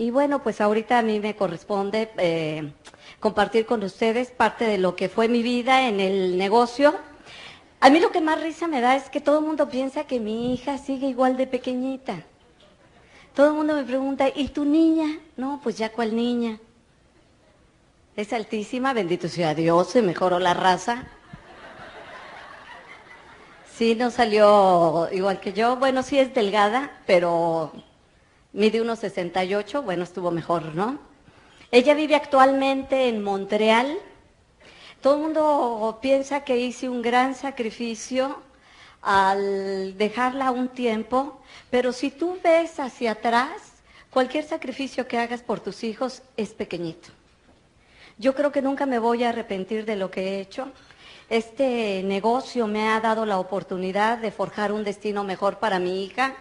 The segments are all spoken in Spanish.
Y bueno, pues ahorita a mí me corresponde compartir con ustedes parte de lo que fue mi vida en el negocio. A mí lo que más risa me da es que todo el mundo piensa que mi hija sigue igual de pequeñita. Todo el mundo me pregunta, ¿y tu niña? No, pues ya cuál niña. Es altísima, bendito sea Dios, se mejoró la raza. Sí, no salió igual que yo. Bueno, sí es delgada, pero mide 1,68, bueno, estuvo mejor, ¿no? Ella vive actualmente en Montreal. Todo el mundo piensa que hice un gran sacrificio al dejarla un tiempo, pero si tú ves hacia atrás, cualquier sacrificio que hagas por tus hijos es pequeñito. Yo creo que nunca me voy a arrepentir de lo que he hecho. Este negocio me ha dado la oportunidad de forjar un destino mejor para mi hija.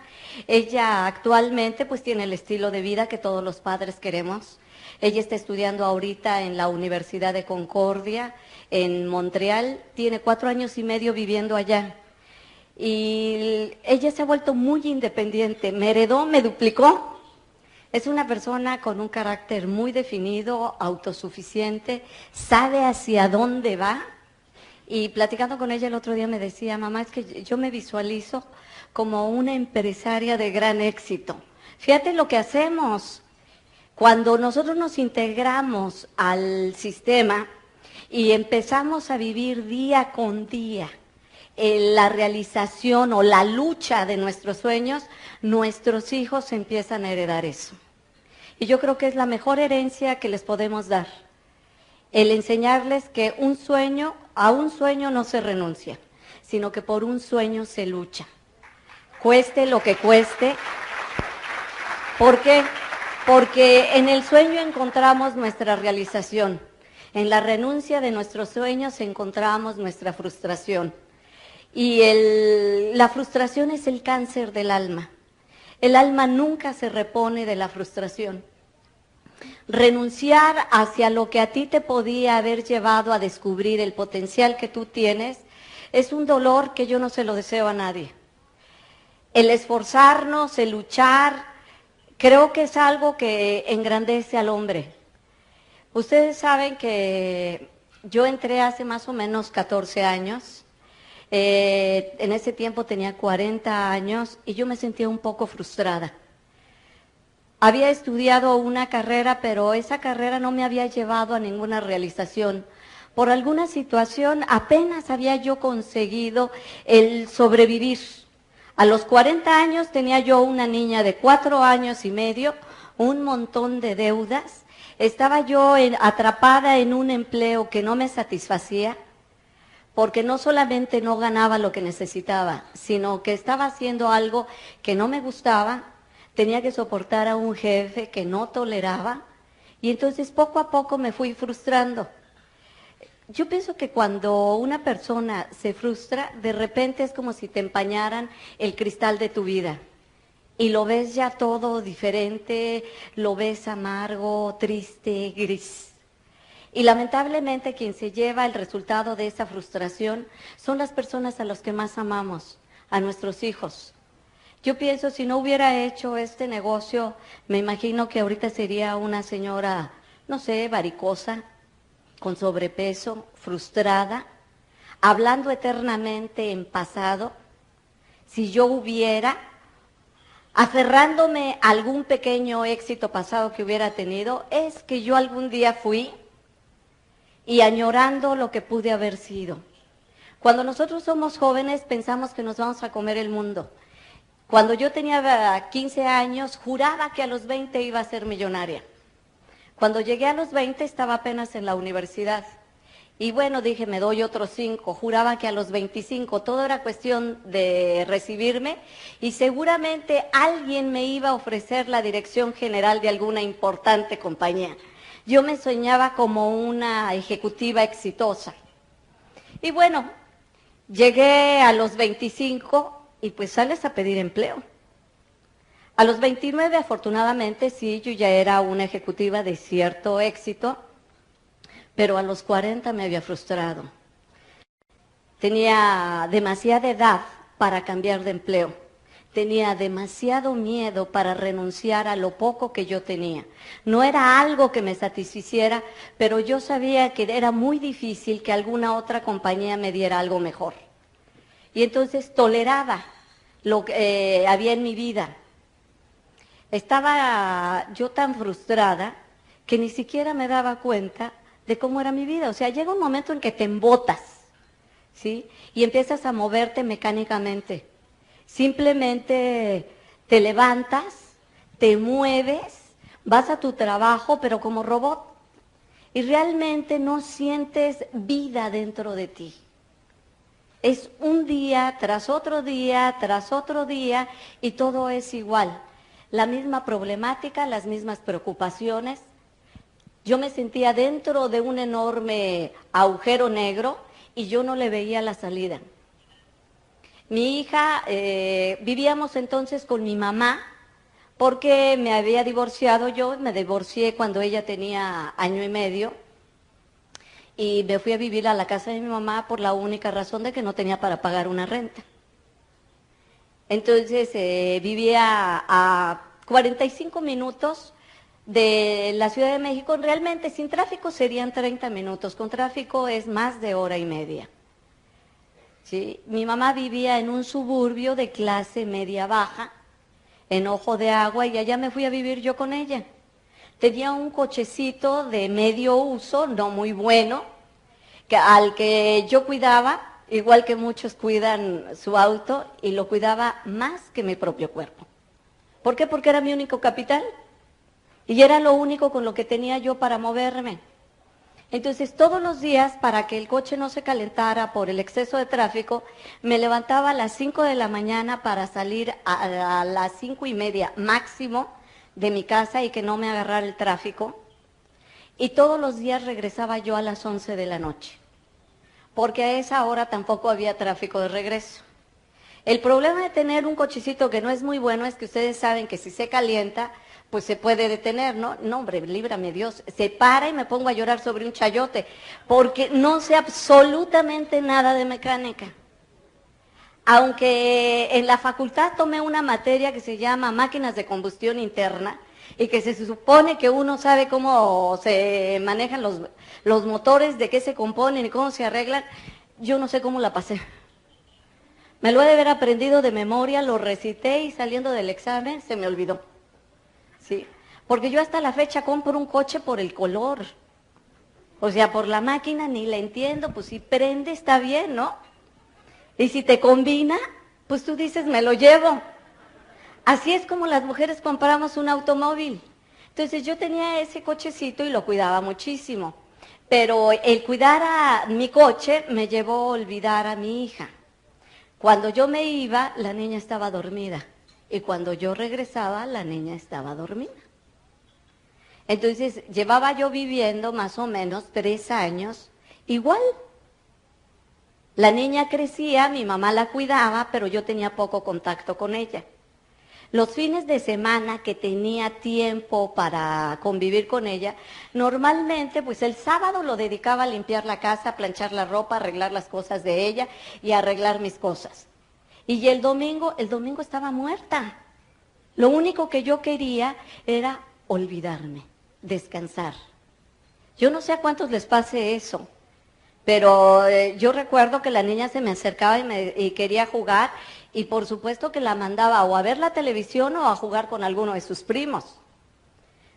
Ella actualmente pues tiene el estilo de vida que todos los padres queremos. Ella está estudiando ahorita en la Universidad de Concordia, en Montreal. Tiene 4 años y medio viviendo allá. Y ella se ha vuelto muy independiente. Me heredó, me duplicó. Es una persona con un carácter muy definido, autosuficiente, sabe hacia dónde va. Y platicando con ella el otro día me decía, mamá, es que yo me visualizo como una empresaria de gran éxito. Fíjate lo que hacemos. Cuando nosotros nos integramos al sistema y empezamos a vivir día con día la realización o la lucha de nuestros sueños, nuestros hijos empiezan a heredar eso. Y yo creo que es la mejor herencia que les podemos dar. El enseñarles que a un sueño no se renuncia, sino que por un sueño se lucha. Cueste lo que cueste. ¿Por qué? Porque en el sueño encontramos nuestra realización. En la renuncia de nuestros sueños encontramos nuestra frustración. Y la frustración es el cáncer del alma. El alma nunca se repone de la frustración. Renunciar hacia lo que a ti te podía haber llevado a descubrir el potencial que tú tienes es un dolor que yo no se lo deseo a nadie. El esforzarnos, el luchar, creo que es algo que engrandece al hombre. Ustedes saben que yo entré hace más o menos 14 años. En ese tiempo tenía 40 años y yo me sentía un poco frustrada. Había estudiado una carrera, pero esa carrera no me había llevado a ninguna realización. Por alguna situación apenas había yo conseguido el sobrevivir. A los 40 años tenía yo una niña de 4 años y medio, un montón de deudas. Estaba yo atrapada en un empleo que no me satisfacía, porque no solamente no ganaba lo que necesitaba, sino que estaba haciendo algo que no me gustaba, tenía que soportar a un jefe que no toleraba, y entonces poco a poco me fui frustrando. Yo pienso que cuando una persona se frustra, de repente es como si te empañaran el cristal de tu vida, y lo ves ya todo diferente, lo ves amargo, triste, gris. Y lamentablemente quien se lleva el resultado de esa frustración son las personas a las que más amamos, a nuestros hijos. Yo pienso, si no hubiera hecho este negocio, me imagino que ahorita sería una señora, no sé, varicosa, con sobrepeso, frustrada, hablando eternamente en pasado. Si yo hubiera, aferrándome a algún pequeño éxito pasado que hubiera tenido, es que yo algún día fui y añorando lo que pude haber sido. Cuando nosotros somos jóvenes pensamos que nos vamos a comer el mundo. Cuando yo tenía 15 años, juraba que a los 20 iba a ser millonaria. Cuando llegué a los 20 estaba apenas en la universidad. Y bueno, dije, me doy otros 5. Juraba que a los 25 todo era cuestión de recibirme y seguramente alguien me iba a ofrecer la dirección general de alguna importante compañía. Yo me soñaba como una ejecutiva exitosa. Y bueno, llegué a los 25 y pues sales a pedir empleo. A los 29, afortunadamente, sí, yo ya era una ejecutiva de cierto éxito, pero a los 40 me había frustrado. Tenía demasiada edad para cambiar de empleo. tenía demasiado miedo para renunciar a lo poco que yo tenía. No era algo que me satisficiera, pero yo sabía que era muy difícil que alguna otra compañía me diera algo mejor. Y entonces toleraba lo que había en mi vida. Estaba yo tan frustrada que ni siquiera me daba cuenta de cómo era mi vida. O sea, llega un momento en que te embotas, ¿sí? Y empiezas a moverte mecánicamente. Simplemente te levantas, te mueves, vas a tu trabajo, pero como robot. Y realmente no sientes vida dentro de ti. Es un día tras otro día, tras otro día, y todo es igual. La misma problemática, las mismas preocupaciones. Yo me sentía dentro de un enorme agujero negro y yo no le veía la salida. Mi hija, vivíamos entonces con mi mamá porque me había divorciado yo, me divorcié cuando ella tenía 1 año y medio y me fui a vivir a la casa de mi mamá por la única razón de que no tenía para pagar una renta. Entonces vivía a 45 minutos de la Ciudad de México. Realmente sin tráfico serían 30 minutos, con tráfico es más de 1 hora y media. ¿Sí? Mi mamá vivía en un suburbio de clase media-baja, en Ojo de Agua, y allá me fui a vivir yo con ella. Tenía un cochecito de medio uso, no muy bueno, al que yo cuidaba, igual que muchos cuidan su auto, y lo cuidaba más que mi propio cuerpo. ¿Por qué? Porque era mi único capital, y era lo único con lo que tenía yo para moverme. Entonces, todos los días, para que el coche no se calentara por el exceso de tráfico, me levantaba a las 5 de la mañana para salir a las 5:30 máximo de mi casa y que no me agarrara el tráfico. Y todos los días regresaba yo a las 11 de la noche, porque a esa hora tampoco había tráfico de regreso. El problema de tener un cochecito que no es muy bueno es que ustedes saben que si se calienta, pues se puede detener, ¿no? No, hombre, líbrame Dios. Se para y me pongo a llorar sobre un chayote, porque no sé absolutamente nada de mecánica. Aunque en la facultad tomé una materia que se llama máquinas de combustión interna, y que se supone que uno sabe cómo se manejan los motores, de qué se componen y cómo se arreglan, yo no sé cómo la pasé. Me lo he de haber aprendido de memoria, lo recité y saliendo del examen se me olvidó. Sí, porque yo hasta la fecha compro un coche por el color. O sea, por la máquina ni la entiendo, pues si prende está bien, ¿no? Y si te combina, pues tú dices, me lo llevo. Así es como las mujeres compramos un automóvil. Entonces yo tenía ese cochecito y lo cuidaba muchísimo. Pero el cuidar a mi coche me llevó a olvidar a mi hija. Cuando yo me iba, la niña estaba dormida. Y cuando yo regresaba, la niña estaba dormida. Entonces, llevaba yo viviendo más o menos 3 años igual. La niña crecía, mi mamá la cuidaba, pero yo tenía poco contacto con ella. Los fines de semana que tenía tiempo para convivir con ella, normalmente pues el sábado lo dedicaba a limpiar la casa, a planchar la ropa, a arreglar las cosas de ella y a arreglar mis cosas. Y el domingo estaba muerta. Lo único que yo quería era olvidarme, descansar. Yo no sé a cuántos les pase eso, pero yo recuerdo que la niña se me acercaba y quería jugar, y por supuesto que la mandaba o a ver la televisión o a jugar con alguno de sus primos.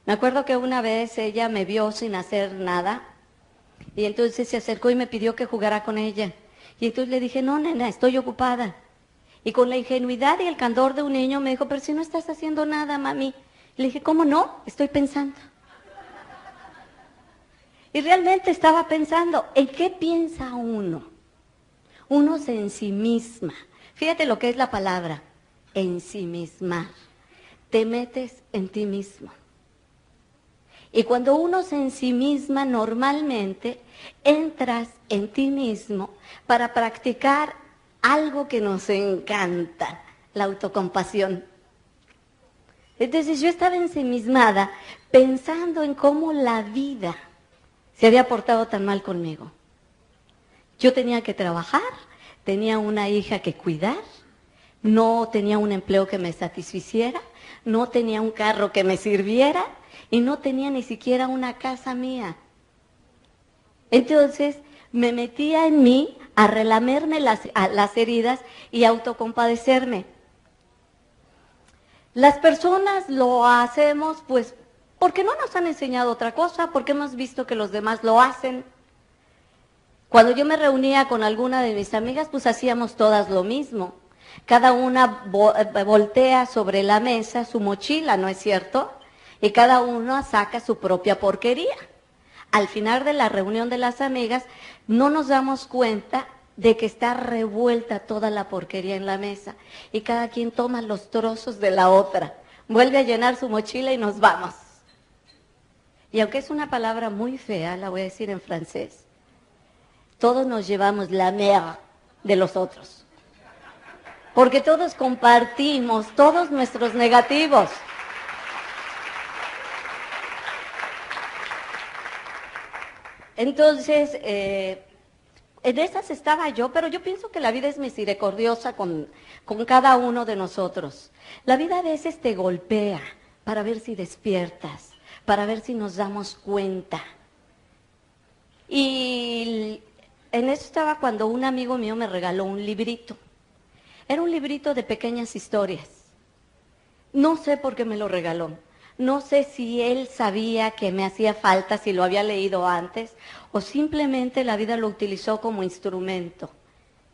Me acuerdo que una vez ella me vio sin hacer nada, y entonces se acercó y me pidió que jugara con ella. Y entonces le dije, no, nena, estoy ocupada. Y con la ingenuidad y el candor de un niño me dijo, pero si no estás haciendo nada, mami. Le dije, ¿cómo no? Estoy pensando. Y realmente estaba pensando, ¿en qué piensa uno? Uno se ensimisma. Fíjate lo que es la palabra, ensimismar. Te metes en ti mismo. Y cuando uno se ensimisma, normalmente entras en ti mismo para practicar algo que nos encanta, la autocompasión. Entonces yo estaba ensimismada pensando en cómo la vida se había portado tan mal conmigo. Yo tenía que trabajar, tenía una hija que cuidar, no tenía un empleo que me satisficiera, no tenía un carro que me sirviera y no tenía ni siquiera una casa mía. Entonces me metía en mí a relamerme las heridas y autocompadecerme. Las personas lo hacemos pues porque no nos han enseñado otra cosa, porque hemos visto que los demás lo hacen. Cuando yo me reunía con alguna de mis amigas, pues hacíamos todas lo mismo. Cada una voltea sobre la mesa su mochila, ¿no es cierto? Y cada una saca su propia porquería. Al final de la reunión de las amigas, no nos damos cuenta de que está revuelta toda la porquería en la mesa. Y cada quien toma los trozos de la otra. Vuelve a llenar su mochila y nos vamos. Y aunque es una palabra muy fea, la voy a decir en francés. Todos nos llevamos la merde de los otros. Porque todos compartimos todos nuestros negativos. Entonces, en esas estaba yo, pero yo pienso que la vida es misericordiosa con cada uno de nosotros. La vida a veces te golpea para ver si despiertas, para ver si nos damos cuenta. Y en eso estaba cuando un amigo mío me regaló un librito. Era un librito de pequeñas historias. No sé por qué me lo regaló. No sé si él sabía que me hacía falta, si lo había leído antes, o simplemente la vida lo utilizó como instrumento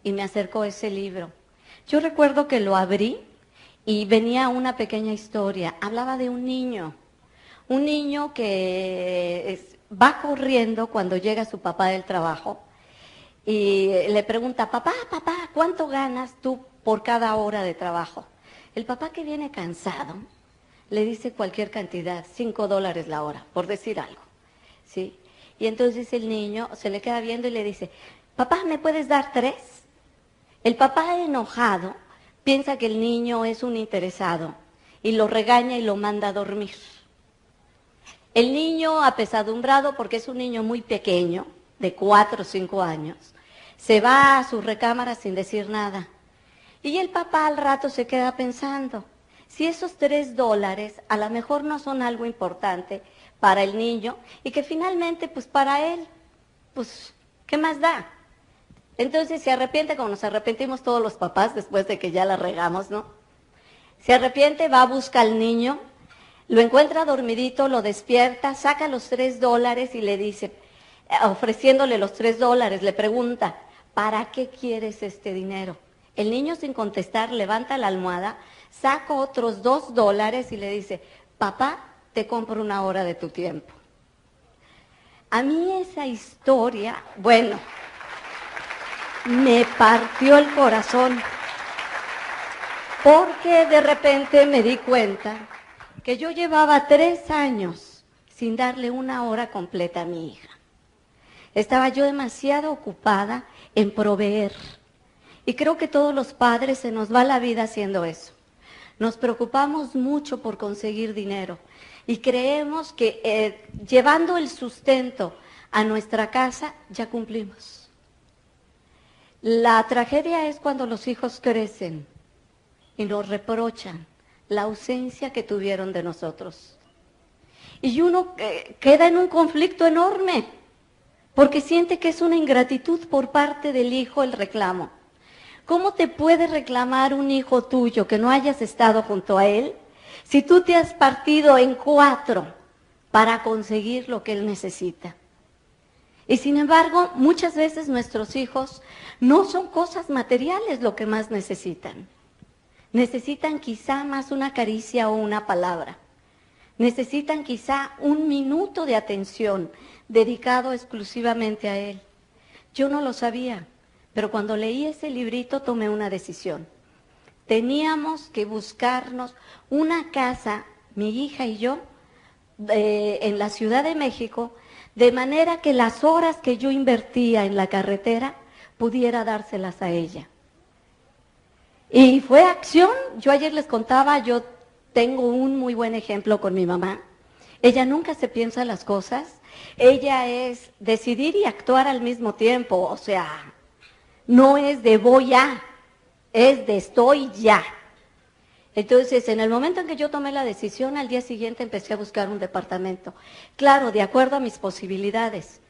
y me acercó ese libro. Yo recuerdo que lo abrí y venía una pequeña historia. Hablaba de un niño que va corriendo cuando llega su papá del trabajo y le pregunta, papá, ¿cuánto ganas tú por cada hora de trabajo? El papá, que viene cansado, le dice cualquier cantidad, $5 la hora, por decir algo, ¿sí? Y entonces el niño se le queda viendo y le dice, papá, ¿me puedes dar 3? El papá, enojado, piensa que el niño es un interesado y lo regaña y lo manda a dormir. El niño, apesadumbrado, porque es un niño muy pequeño, de 4 o 5 años, se va a su recámara sin decir nada. Y el papá al rato se queda pensando, si esos $3 a lo mejor no son algo importante para el niño y que finalmente pues para él, pues ¿qué más da? Entonces se arrepiente, como nos arrepentimos todos los papás después de que ya la regamos, ¿no? Se arrepiente, va a buscar al niño, lo encuentra dormidito, lo despierta, saca los $3 y le dice, ofreciéndole los $3, le pregunta, ¿para qué quieres este dinero? El niño, sin contestar, levanta la almohada, saca otros $2 y le dice, papá, te compro 1 hora de tu tiempo. A mí esa historia, bueno, me partió el corazón, porque de repente me di cuenta que yo llevaba 3 años sin darle 1 hora completa a mi hija. Estaba yo demasiado ocupada en proveer. Y creo que todos los padres se nos va la vida haciendo eso. Nos preocupamos mucho por conseguir dinero y creemos que llevando el sustento a nuestra casa ya cumplimos. La tragedia es cuando los hijos crecen y nos reprochan la ausencia que tuvieron de nosotros. Y uno queda en un conflicto enorme porque siente que es una ingratitud por parte del hijo el reclamo. ¿Cómo te puede reclamar un hijo tuyo que no hayas estado junto a él si tú te has partido en 4 para conseguir lo que él necesita? Y sin embargo, muchas veces nuestros hijos no son cosas materiales lo que más necesitan. Necesitan quizá más una caricia o una palabra. Necesitan quizá 1 minuto de atención dedicado exclusivamente a él. Yo no lo sabía. Pero cuando leí ese librito tomé una decisión. Teníamos que buscarnos una casa, mi hija y yo, en la Ciudad de México, de manera que las horas que yo invertía en la carretera pudiera dárselas a ella. Y fue acción. Yo ayer les contaba, yo tengo un muy buen ejemplo con mi mamá. Ella nunca se piensa las cosas. Ella es decidir y actuar al mismo tiempo, o sea, no es de voy a. es de estoy ya. Entonces, en el momento en que yo tomé la decisión, al día siguiente empecé a buscar un departamento. Claro, de acuerdo a mis posibilidades.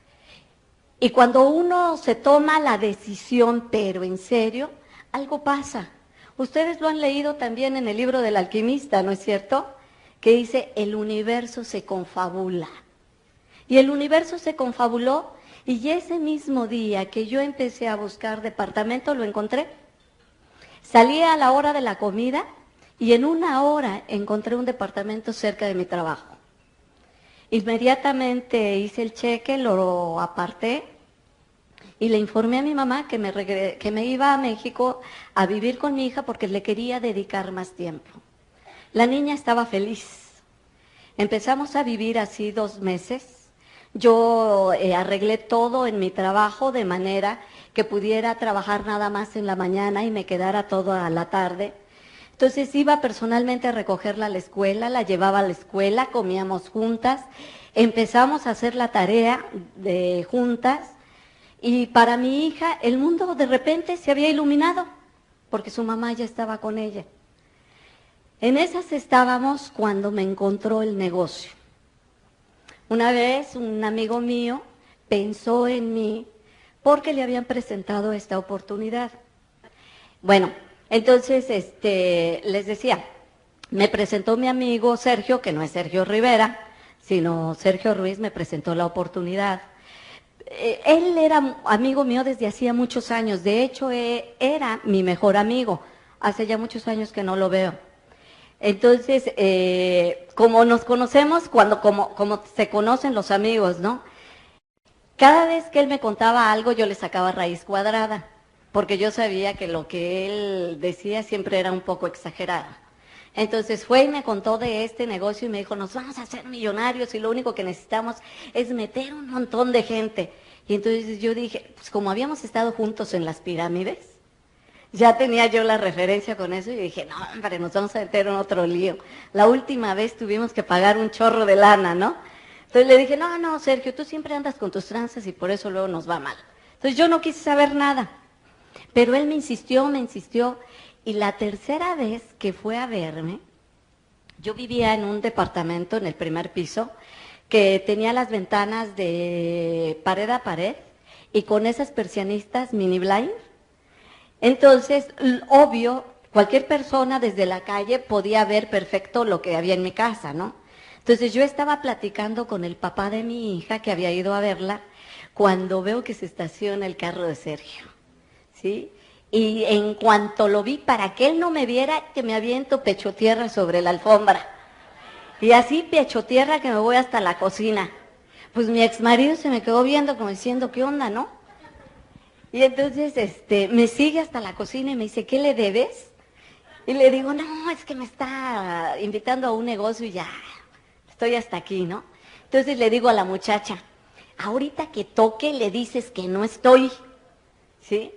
Y cuando uno se toma la decisión, pero en serio, algo pasa. Ustedes lo han leído también en el libro del alquimista, ¿no es cierto? Que dice, el universo se confabula. Y el universo se confabuló, y ese mismo día que yo empecé a buscar departamento, lo encontré. Salí a la hora de la comida, y en una hora encontré un departamento cerca de mi trabajo. Inmediatamente hice el cheque, lo aparté y le informé a mi mamá que me iba a México a vivir con mi hija porque le quería dedicar más tiempo. La niña estaba feliz. Empezamos a vivir así 2 meses. Yo arreglé todo en mi trabajo de manera que pudiera trabajar nada más en la mañana y me quedara todo a la tarde. Entonces iba personalmente a recogerla a la escuela, la llevaba a la escuela, comíamos juntas, empezamos a hacer la tarea de juntas y para mi hija el mundo de repente se había iluminado porque su mamá ya estaba con ella. En esas estábamos cuando me encontró el negocio. Una vez un amigo mío pensó en mí porque le habían presentado esta oportunidad. Bueno, entonces, les decía, me presentó mi amigo Sergio, que no es Sergio Rivera, sino Sergio Ruiz, me presentó la oportunidad. Él era amigo mío desde hacía muchos años, de hecho, era mi mejor amigo, hace ya muchos años que no lo veo. Entonces, como nos conocemos, como se conocen los amigos, ¿no? Cada vez que él me contaba algo, yo le sacaba raíz cuadrada, porque yo sabía que lo que él decía siempre era un poco exagerado. Entonces fue y me contó de este negocio y me dijo, nos vamos a hacer millonarios y lo único que necesitamos es meter un montón de gente. Y entonces yo dije, pues como habíamos estado juntos en las pirámides, ya tenía yo la referencia con eso y dije, no, hombre, nos vamos a meter en otro lío. La última vez tuvimos que pagar un chorro de lana, ¿no? Entonces le dije, no, Sergio, tú siempre andas con tus tranzas y por eso luego nos va mal. Entonces yo no quise saber nada. Pero él me insistió, y la tercera vez que fue a verme, yo vivía en un departamento en el primer piso que tenía las ventanas de pared a pared y con esas persianistas mini blind. Entonces, obvio, cualquier persona desde la calle podía ver perfecto lo que había en mi casa, ¿no? Entonces yo estaba platicando con el papá de mi hija que había ido a verla cuando veo que se estaciona el carro de Sergio. ¿Sí? Y en cuanto lo vi, para que él no me viera, que me aviento pecho tierra sobre la alfombra. Y así pecho tierra que me voy hasta la cocina. Pues mi exmarido se me quedó viendo como diciendo, ¿qué onda, no? Y entonces me sigue hasta la cocina y me dice, ¿qué le debes? Y le digo, no, es que me está invitando a un negocio y ya, estoy hasta aquí, ¿no? Entonces le digo a la muchacha, ahorita que toque le dices que no estoy, ¿sí?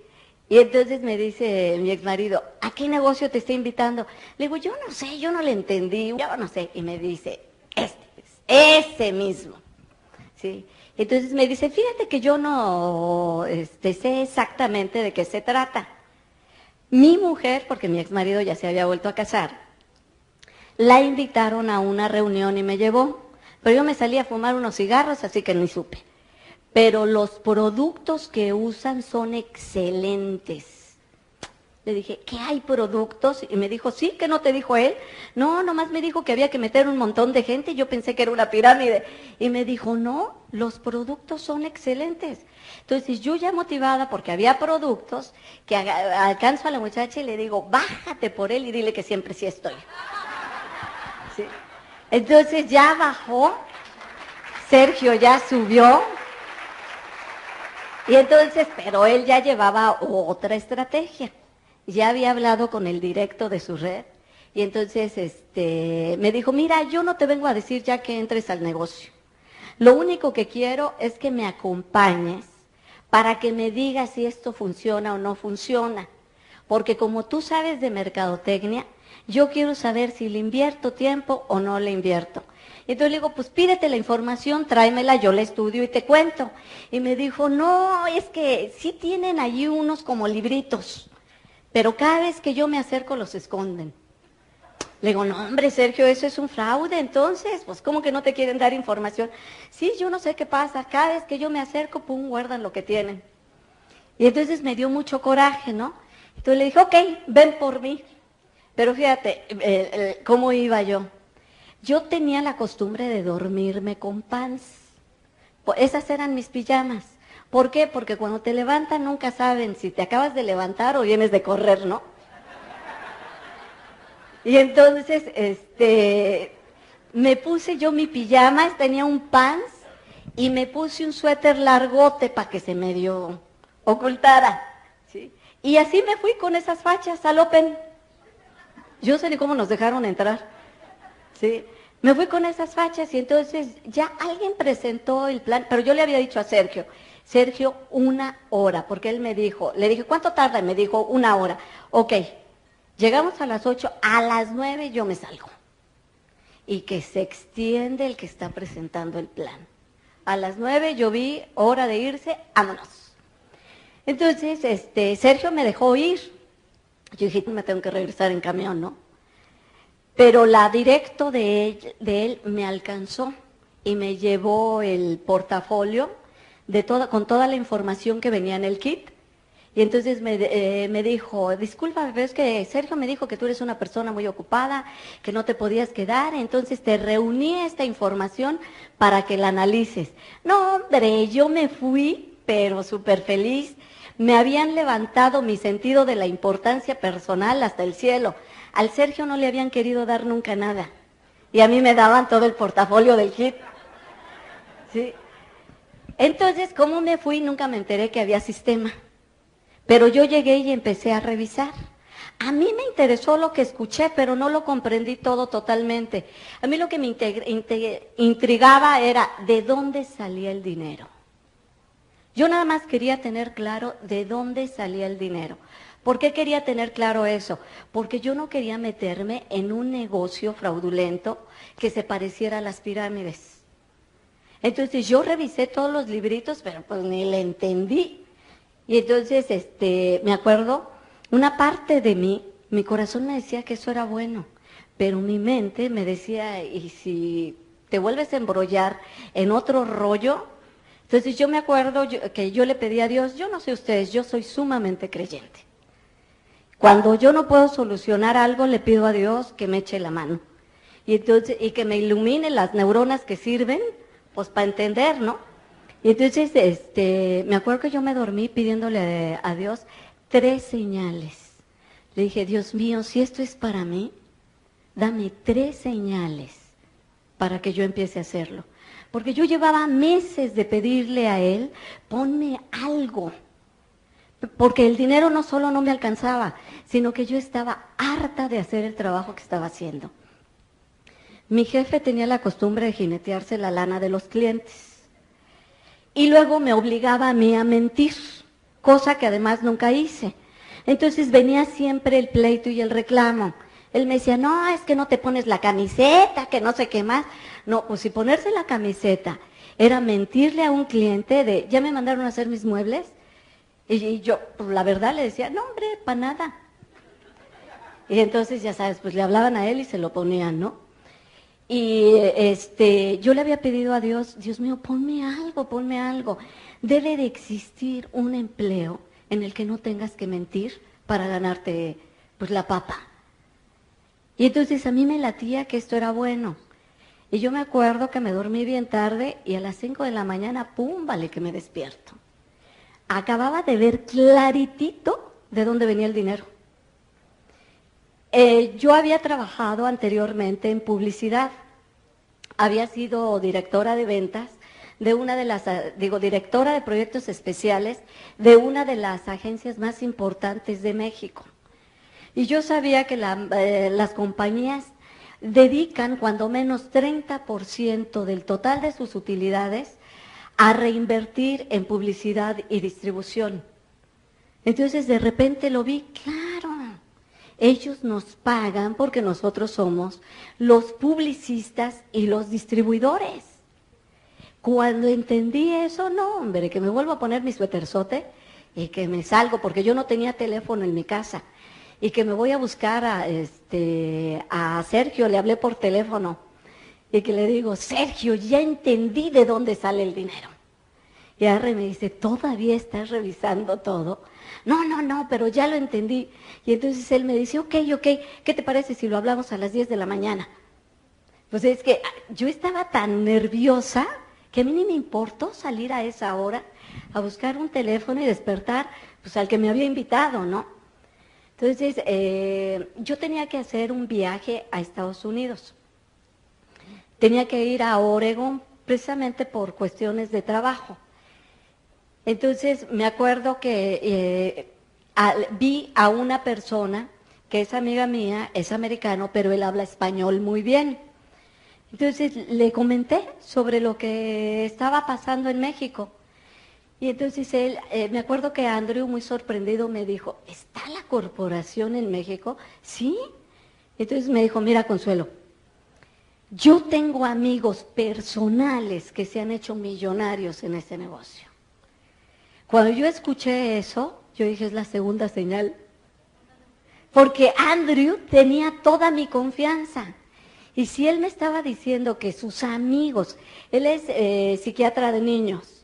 Y entonces me dice mi exmarido, ¿a qué negocio te está invitando? Le digo, yo no sé, yo no le entendí, yo no sé. Y me dice, ese mismo. ¿Sí? Entonces me dice, fíjate que yo no sé exactamente de qué se trata. Mi mujer, porque mi exmarido ya se había vuelto a casar, la invitaron a una reunión y me llevó. Pero yo me salí a fumar unos cigarros, así que ni supe. Pero los productos que usan son excelentes. Le dije, ¿qué hay productos? Y me dijo, sí, ¿qué no te dijo él? No, nomás me dijo que había que meter un montón de gente y yo pensé que era una pirámide. Y me dijo, no, los productos son excelentes. Entonces yo ya motivada porque había productos que alcanzo a la muchacha y le digo, bájate por él y dile que siempre sí estoy. ¿Sí? Entonces ya bajó, Sergio ya subió. Y entonces, pero él ya llevaba otra estrategia. Ya había hablado con el directo de su red. Y entonces me dijo, mira, yo no te vengo a decir ya que entres al negocio. Lo único que quiero es que me acompañes para que me digas si esto funciona o no funciona. Porque como tú sabes de mercadotecnia, yo quiero saber si le invierto tiempo o no le invierto. Entonces le digo, pues pídete la información, tráemela, yo la estudio y te cuento. Y me dijo, no, es que sí tienen allí unos como libritos, pero cada vez que yo me acerco los esconden. Le digo, no hombre, Sergio, eso es un fraude, entonces, pues ¿cómo que no te quieren dar información? Sí, yo no sé qué pasa, cada vez que yo me acerco, pum, guardan lo que tienen. Y entonces me dio mucho coraje, ¿no? Entonces le dije, ok, ven por mí. Pero fíjate, ¿cómo iba yo? Yo tenía la costumbre de dormirme con pants. Esas eran mis pijamas. ¿Por qué? Porque cuando te levantan nunca saben si te acabas de levantar o vienes de correr, ¿no? Y entonces, me puse yo mi pijama, tenía un pants y me puse un suéter largote para que se medio ocultara, ¿sí? Y así me fui con esas fachas al Open. Yo sé ni cómo nos dejaron entrar, ¿sí? Me fui con esas fachas y entonces ya alguien presentó el plan, pero yo le había dicho a Sergio, 1 hora, porque él me dijo, le dije, ¿cuánto tarda? Y me dijo, 1 hora. Ok, llegamos a las 8, a las 9 yo me salgo. Y que se extiende el que está presentando el plan. A las 9 yo vi, hora de irse, vámonos. Entonces, Sergio me dejó ir. Yo dije, me tengo que regresar en camión, ¿no? Pero la directo de él me alcanzó y me llevó el portafolio con toda la información que venía en el kit. Y entonces me dijo, disculpa, pero es que Sergio me dijo que tú eres una persona muy ocupada, que no te podías quedar, entonces te reuní esta información para que la analices. No, hombre, yo me fui, pero súper feliz. Me habían levantado mi sentido de la importancia personal hasta el cielo. Al Sergio no le habían querido dar nunca nada. Y a mí me daban todo el portafolio del kit. ¿Sí? Entonces, ¿cómo me fui? Nunca me enteré que había sistema. Pero yo llegué y empecé a revisar. A mí me interesó lo que escuché, pero no lo comprendí todo totalmente. A mí lo que me intrigaba era de dónde salía el dinero. Yo nada más quería tener claro de dónde salía el dinero. ¿Por qué quería tener claro eso? Porque yo no quería meterme en un negocio fraudulento que se pareciera a las pirámides. Entonces yo revisé todos los libritos, pero pues ni le entendí. Y entonces, me acuerdo, una parte de mí, mi corazón me decía que eso era bueno, pero mi mente me decía, ¿y si te vuelves a embrollar en otro rollo? Entonces yo me acuerdo que yo le pedí a Dios, yo no sé ustedes, yo soy sumamente creyente. Cuando yo no puedo solucionar algo, le pido a Dios que me eche la mano. Y entonces, y que me ilumine las neuronas que sirven, pues para entender, ¿no? Y entonces, me acuerdo que yo me dormí pidiéndole a Dios 3 señales. Le dije, Dios mío, si esto es para mí, dame 3 señales para que yo empiece a hacerlo. Porque yo llevaba meses de pedirle a Él, ponme algo. Porque el dinero no solo no me alcanzaba, sino que yo estaba harta de hacer el trabajo que estaba haciendo. Mi jefe tenía la costumbre de jinetearse la lana de los clientes. Y luego me obligaba a mí a mentir, cosa que además nunca hice. Entonces venía siempre el pleito y el reclamo. Él me decía, no, es que no te pones la camiseta, que no sé qué más. No, pues si ponerse la camiseta era mentirle a un cliente de, ya me mandaron a hacer mis muebles. Y yo, pues la verdad le decía, no hombre, para nada. Y entonces, ya sabes, pues le hablaban a él y se lo ponían, ¿no? Y yo le había pedido a Dios, Dios mío, ponme algo, ponme algo. Debe de existir un empleo en el que no tengas que mentir para ganarte, pues, la papa. Y entonces a mí me latía que esto era bueno. Y yo me acuerdo que me dormí bien tarde y a las 5 de la mañana, pum, vale que me despierto. Acababa de ver claritito de dónde venía el dinero. Yo había trabajado anteriormente en publicidad. Había sido directora de ventas de una de las, directora de proyectos especiales de una de las agencias más importantes de México. Y yo sabía que las compañías dedican cuando menos 30% del total de sus utilidades a reinvertir en publicidad y distribución. Entonces de repente lo vi, claro, ellos nos pagan porque nosotros somos los publicistas y los distribuidores. Cuando entendí eso, no, hombre, que me vuelvo a poner mi suéterzote y que me salgo, porque yo no tenía teléfono en mi casa. y que me voy a buscar a Sergio, le hablé por teléfono, y que le digo, Sergio, ya entendí de dónde sale el dinero. Y Arre me dice, ¿todavía estás revisando todo? No, pero ya lo entendí. Y entonces él me dice, ok, ¿qué te parece si lo hablamos a las 10 de la mañana? Pues es que yo estaba tan nerviosa que a mí ni me importó salir a esa hora a buscar un teléfono y despertar pues al que me había invitado, ¿no? Entonces, yo tenía que hacer un viaje a Estados Unidos. Tenía que ir a Oregon precisamente por cuestiones de trabajo. Entonces, me acuerdo que vi a una persona que es amiga mía, es americano, pero él habla español muy bien. Entonces, le comenté sobre lo que estaba pasando en México. Y entonces él, me acuerdo que Andrew, muy sorprendido, me dijo, ¿está la corporación en México? Sí. Entonces me dijo, mira, Consuelo, yo tengo amigos personales que se han hecho millonarios en ese negocio. Cuando yo escuché eso, yo dije, es la segunda señal. Porque Andrew tenía toda mi confianza. Y si él me estaba diciendo que sus amigos, él es psiquiatra de niños,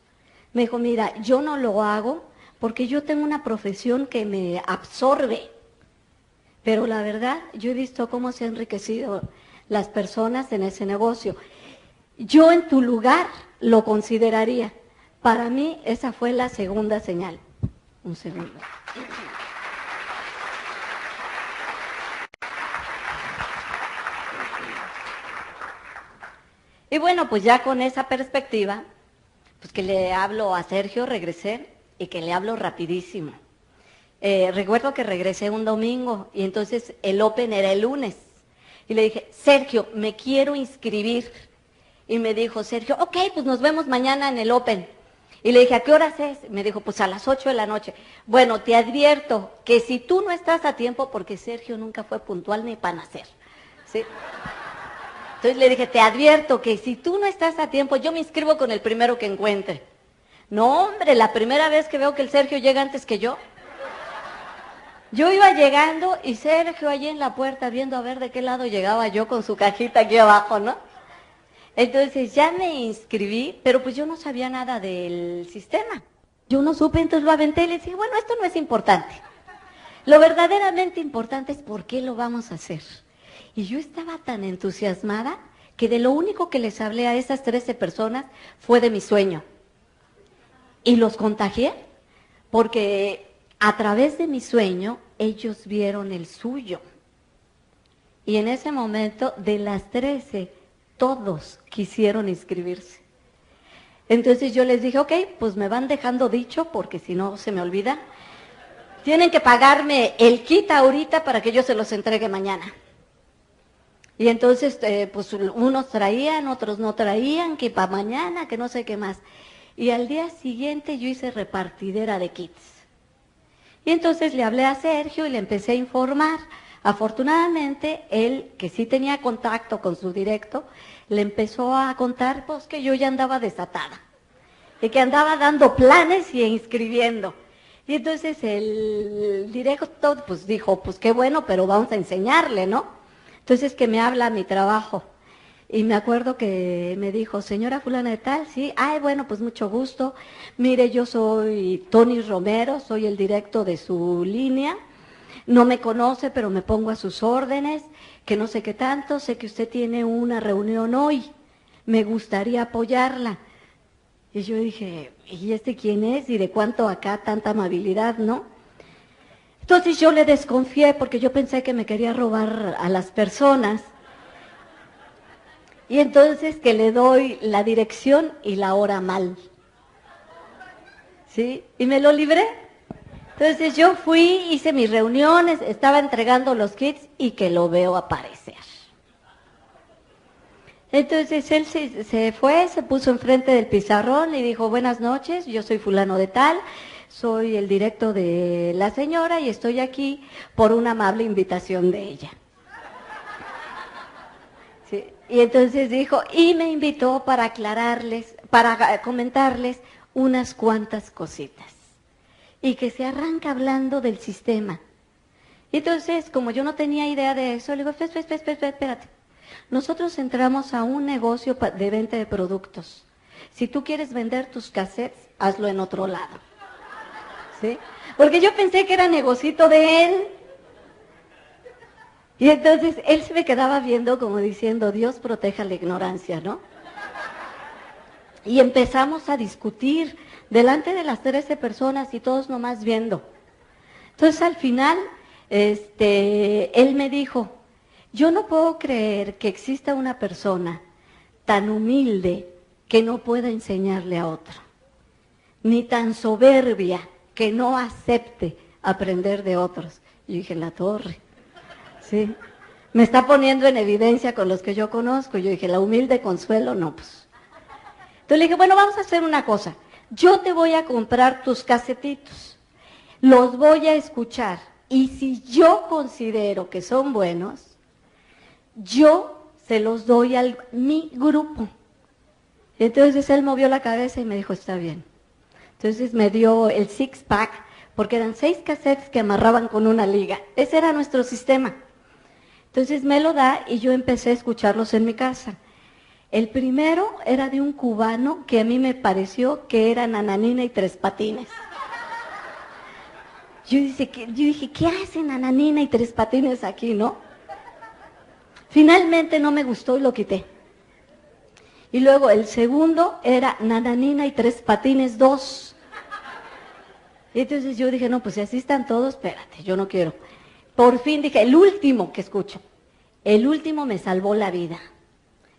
me dijo, mira, yo no lo hago porque yo tengo una profesión que me absorbe. Pero la verdad, yo he visto cómo se han enriquecido las personas en ese negocio. Yo en tu lugar lo consideraría. Para mí esa fue la segunda señal. Un segundo. Y bueno, pues ya con esa perspectiva, pues que le hablo a Sergio, regresé, y que le hablo rapidísimo. Recuerdo que regresé un domingo, y entonces el Open era el lunes. Y le dije, Sergio, me quiero inscribir. Y me dijo Sergio, ok, pues nos vemos mañana en el Open. Y le dije, ¿a qué horas es? Me dijo, pues a las 8 de la noche. Bueno, te advierto que si tú no estás a tiempo, porque Sergio nunca fue puntual ni para nacer, ¿sí? Entonces le dije, te advierto que si tú no estás a tiempo, yo me inscribo con el primero que encuentre. No, hombre, la primera vez que veo que el Sergio llega antes que yo. Yo iba llegando y Sergio allí en la puerta viendo a ver de qué lado llegaba yo con su cajita aquí abajo, ¿no? Entonces ya me inscribí, pero pues yo no sabía nada del sistema. Yo no supe, entonces lo aventé y le dije, bueno, esto no es importante. Lo verdaderamente importante es por qué lo vamos a hacer. Y yo estaba tan entusiasmada que de lo único que les hablé a esas 13 personas fue de mi sueño. Y los contagié porque a través de mi sueño ellos vieron el suyo. Y en ese momento, de las 13, todos quisieron inscribirse. Entonces yo les dije, ok, pues me van dejando dicho porque si no se me olvida. Tienen que pagarme el kit ahorita para que yo se los entregue mañana. Y entonces, pues unos traían, otros no traían, que para mañana, que no sé qué más. Y al día siguiente yo hice repartidera de kits. Y entonces le hablé a Sergio y le empecé a informar. Afortunadamente, él, que sí tenía contacto con su directo, le empezó a contar pues que yo ya andaba desatada. Y que andaba dando planes y inscribiendo. Y entonces el directo pues dijo, pues qué bueno, pero vamos a enseñarle, ¿no? Entonces que me habla mi trabajo. Y me acuerdo que me dijo, señora fulana de tal, sí, ay, bueno, pues mucho gusto. Mire, yo soy Tony Romero, soy el directo de su línea. No me conoce, pero me pongo a sus órdenes, que no sé qué tanto, sé que usted tiene una reunión hoy. Me gustaría apoyarla. Y yo dije, ¿y este quién es? ¿Y de cuánto acá tanta amabilidad, no? Entonces yo le desconfié porque yo pensé que me quería robar a las personas. Y entonces que le doy la dirección y la hora mal. ¿Sí? Y me lo libré. Entonces yo fui, hice mis reuniones, estaba entregando los kits y que lo veo aparecer. Entonces él se fue, se puso enfrente del pizarrón y dijo, buenas noches, yo soy fulano de tal, soy el directo de la señora y estoy aquí por una amable invitación de ella. Sí. Y entonces dijo, y me invitó para aclararles, para comentarles unas cuantas cositas. Y que se arranca hablando del sistema. Y entonces, como yo no tenía idea de eso, le digo, espérate. Nosotros entramos a un negocio de venta de productos. Si tú quieres vender tus cassettes, hazlo en otro lado. ¿Sí? Porque yo pensé que era negocito de él. Y entonces él se me quedaba viendo como diciendo, Dios proteja la ignorancia, ¿no? Y empezamos a discutir delante de las 13 personas y todos nomás viendo. Entonces al final, él me dijo, yo no puedo creer que exista una persona tan humilde que no pueda enseñarle a otro, ni tan soberbia que no acepte aprender de otros. Y yo dije, la torre, ¿sí? Me está poniendo en evidencia con los que yo conozco. Yo dije, la humilde Consuelo, no, pues. Entonces le dije, bueno, vamos a hacer una cosa. Yo te voy a comprar tus casetitos, los voy a escuchar, y si yo considero que son buenos, yo se los doy a mi grupo. Entonces él movió la cabeza y me dijo, está bien. Entonces me dio el six-pack, porque eran 6 cassettes que amarraban con una liga. Ese era nuestro sistema. Entonces me lo da y yo empecé a escucharlos en mi casa. El primero era de un cubano que a mí me pareció que era Nananina y Tres Patines. Yo dije, ¿qué hacen Nananina y Tres Patines aquí, no? Finalmente no me gustó y lo quité. Y luego el segundo era Nananina y Tres Patines 2. Y entonces yo dije, no, pues si así están todos, espérate, yo no quiero. Por fin dije, el último que escucho. El último me salvó la vida.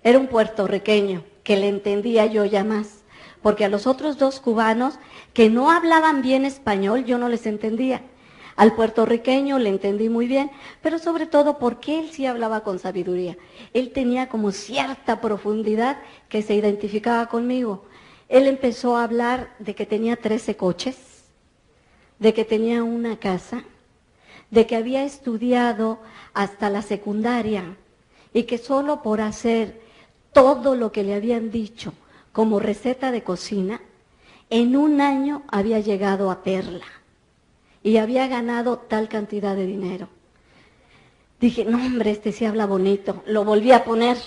Era un puertorriqueño que le entendía yo ya más. Porque a los otros 2 cubanos que no hablaban bien español, yo no les entendía. Al puertorriqueño le entendí muy bien, pero sobre todo porque él sí hablaba con sabiduría. Él tenía como cierta profundidad que se identificaba conmigo. Él empezó a hablar de que tenía 13 coches, de que tenía una casa, de que había estudiado hasta la secundaria y que solo por hacer todo lo que le habían dicho como receta de cocina, en un año había llegado a Perla y había ganado tal cantidad de dinero. Dije, no hombre, este sí habla bonito, lo volví a poner.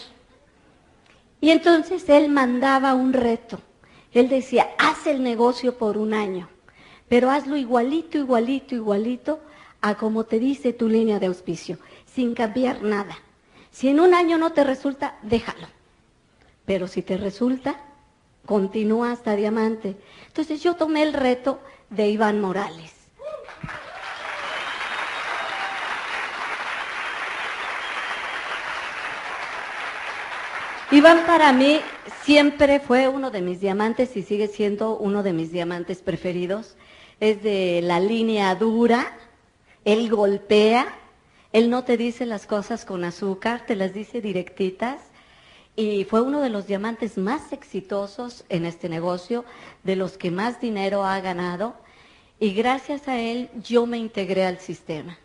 Y entonces él mandaba un reto. Él decía, haz el negocio por un año, pero hazlo igualito, igualito, igualito a como te dice tu línea de auspicio, sin cambiar nada. Si en un año no te resulta, déjalo. Pero si te resulta, continúa hasta diamante. Entonces yo tomé el reto de Iván Morales. Iván para mí siempre fue uno de mis diamantes y sigue siendo uno de mis diamantes preferidos. Es de la línea dura, él golpea, él no te dice las cosas con azúcar, te las dice directitas. Y fue uno de los diamantes más exitosos en este negocio, de los que más dinero ha ganado. Y gracias a él yo me integré al sistema.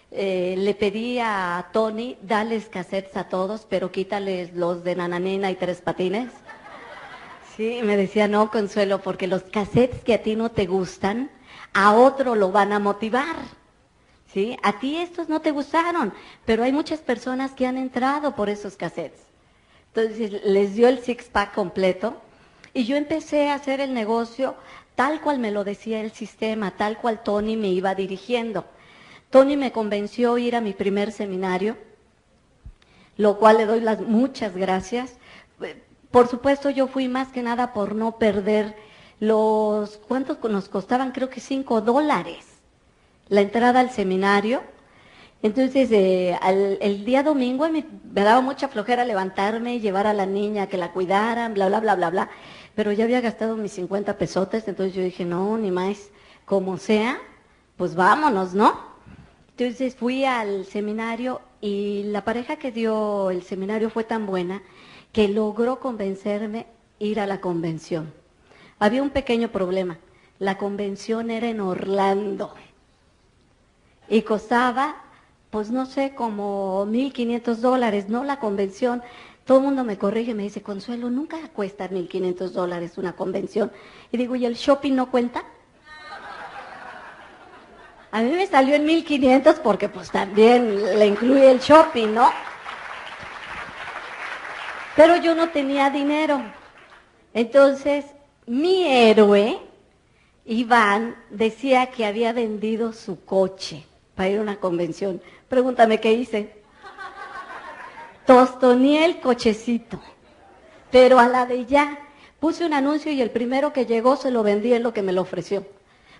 Le pedí a Tony, dales cassettes a todos, pero quítales los de Nananina y Tres Patines. Sí, me decía, no, Consuelo, porque los cassettes que a ti no te gustan, a otro lo van a motivar. ¿Sí? A ti estos no te gustaron, pero hay muchas personas que han entrado por esos cassettes. Entonces les dio el six-pack completo y yo empecé a hacer el negocio tal cual me lo decía el sistema, tal cual Tony me iba dirigiendo. Tony me convenció a ir a mi primer seminario, lo cual le doy las muchas gracias. Por supuesto yo fui más que nada por no perder ¿cuántos nos costaban? Creo que $5 la entrada al seminario. Entonces, el día domingo me daba mucha flojera levantarme, llevar a la niña, que la cuidaran, bla, bla, bla, bla, bla. Pero ya había gastado mis 50 pesotes, entonces yo dije, no, ni más, como sea, pues vámonos, ¿no? Entonces fui al seminario y la pareja que dio el seminario fue tan buena que logró convencerme ir a la convención. Había un pequeño problema, la convención era en Orlando y costaba, pues no sé, como $1,500, ¿no? La convención. Todo el mundo me corrige y me dice, Consuelo, nunca cuesta $1,500 una convención. Y digo, ¿y el shopping no cuenta? A mí me salió en 1,500 porque pues también le incluye el shopping, ¿no? Pero yo no tenía dinero. Entonces, mi héroe, Iván, decía que había vendido su coche para ir a una convención. Pregúntame qué hice. Tostoneé el cochecito, pero a la de ya. Puse un anuncio y el primero que llegó se lo vendí en lo que me lo ofreció.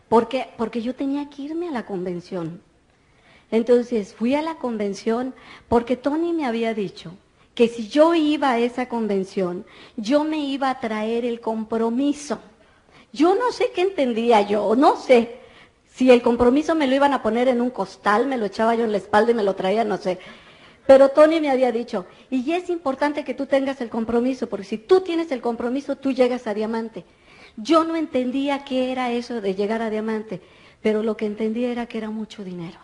¿Por qué? Porque yo tenía que irme a la convención. Entonces fui a la convención porque Tony me había dicho que si yo iba a esa convención, yo me iba a traer el compromiso. Yo no sé qué entendía yo, no sé. Si el compromiso me lo iban a poner en un costal, me lo echaba yo en la espalda y me lo traía, no sé. Pero Tony me había dicho, y es importante que tú tengas el compromiso, porque si tú tienes el compromiso, tú llegas a diamante. Yo no entendía qué era eso de llegar a diamante, pero lo que entendía era que era mucho dinero.